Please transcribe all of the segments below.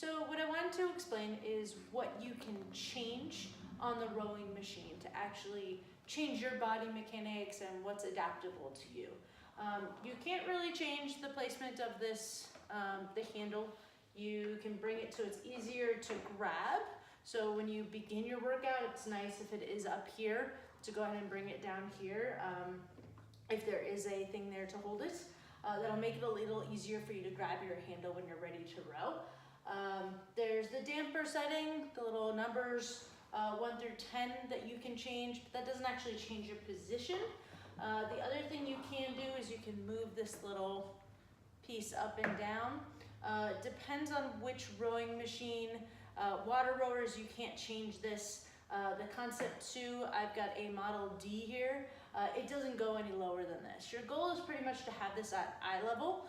So what I wanted to explain is what you can change on the rowing machine to actually change your body mechanics and what's adaptable to you. You can't really change the placement of this, the handle. You can bring it so it's easier to grab. So when you begin your workout, it's nice if it is up here to go ahead and bring it down here. If there is a thing there to hold it, that'll make it a little easier for you to grab your handle when you're ready to row. There's the damper setting, the little numbers 1 through 10 that you can change, but that doesn't actually change your position. The other thing you can do is you can move this little piece up and down. It depends on which rowing machine. Water rowers, you can't change this. The Concept 2, I've got a Model D here. It doesn't go any lower than this. Your goal is pretty much to have this at eye level.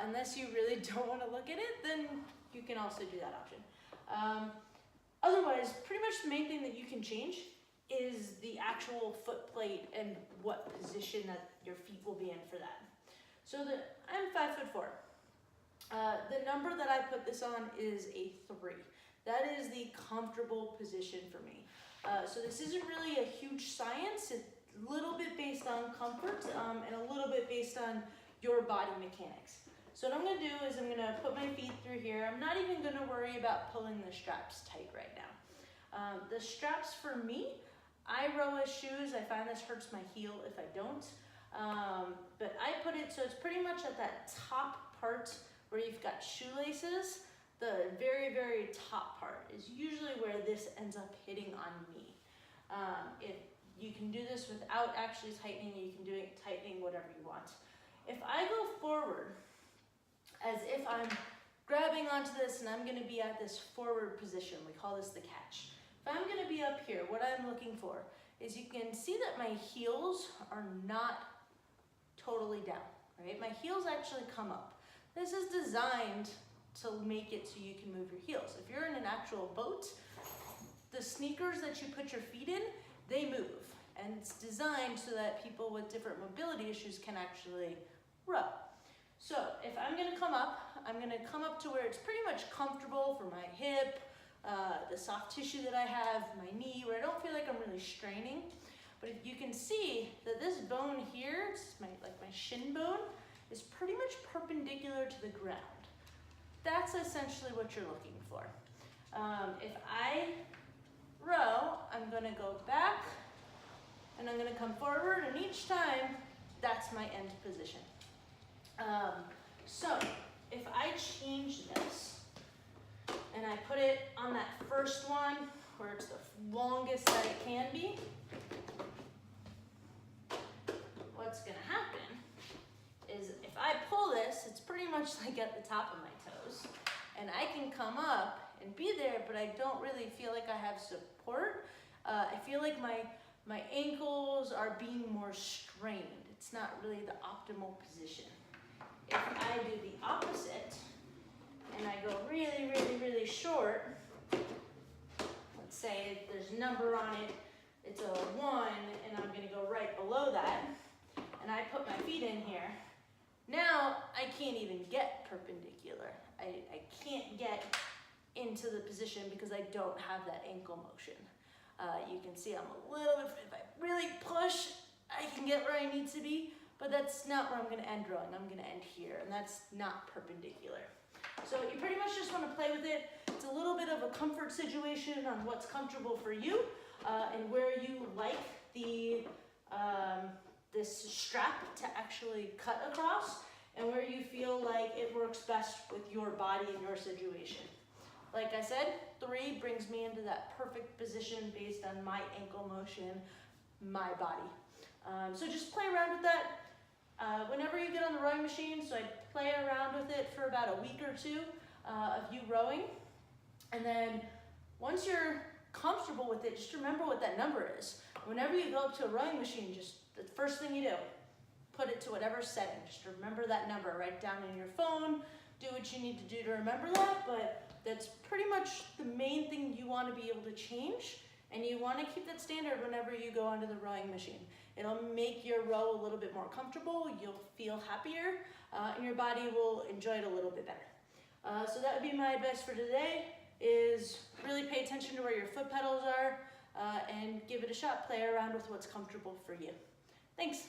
Unless you really don't want to look at it, then you can also do that option. Otherwise, pretty much the main thing that you can change is the actual foot plate and what position that your feet will be in for that. So I'm 5'4". The number that I put this on is a 3. That is the comfortable position for me. So this isn't really a huge science. It's a little bit based on comfort and a little bit based on your body mechanics. So what I'm gonna do is I'm gonna put my feet through here. I'm not even gonna worry about pulling the straps tight right now. The straps for me, I row with shoes. I find this hurts my heel if I don't. But I put it so it's pretty much at that top part where you've got shoelaces. The very, very top part is usually where this ends up hitting on me. If you can do this without actually tightening, you can do it tightening whatever you want. If I go forward, as if I'm grabbing onto this and I'm gonna be at this forward position, we call this the catch. If I'm gonna be up here, what I'm looking for is you can see that my heels are not totally down, right? My heels actually come up. This is designed to make it so you can move your heels. If you're in an actual boat, the sneakers that you put your feet in, they move. And it's designed so that people with different mobility issues can actually row. So if I'm gonna come up to where it's pretty much comfortable for my hip, the soft tissue that I have, my knee, where I don't feel like I'm really straining. But if you can see that this bone here, it's my shin bone, is pretty much perpendicular to the ground. That's essentially what you're looking for. If I row, I'm gonna go back and I'm gonna come forward, and each time, that's my end position. So if I change this and I put it on that first one where it's the longest that it can be, what's gonna happen is if I pull this, it's pretty much like at the top of my toes, and I can come up and be there, but I don't really feel like I have support. I feel like my ankles are being more strained. It's not really the optimal position. If I do the opposite and I go really, really, really short, let's say there's a number on it, it's a 1, and I'm gonna go right below that, and I put my feet in here, now I can't even get perpendicular. I can't get into the position because I don't have that ankle motion. You can see I'm a little bit, if I really push, I can get where I need to be, but that's not where I'm gonna end rowing. I'm gonna end here, and that's not perpendicular. So you pretty much just wanna play with it. It's a little bit of a comfort situation on what's comfortable for you, and where you like the this strap to actually cut across, and where you feel like it works best with your body and your situation. Like I said, 3 brings me into that perfect position based on my ankle motion, my body. So just play around with that. Whenever you get on the rowing machine, so I play around with it for about a week or 2 of you rowing. And then once you're comfortable with it, just remember what that number is. Whenever you go up to a rowing machine, just the first thing you do, put it to whatever setting. Just remember that number, write it down in your phone, do what you need to do to remember that, but that's pretty much the main thing you want to be able to change, and you want to keep that standard whenever you go onto the rowing machine. It'll make your row a little bit more comfortable, you'll feel happier, and your body will enjoy it a little bit better. So that would be my advice for today, is really pay attention to where your foot pedals are and give it a shot. Play around with what's comfortable for you. Thanks.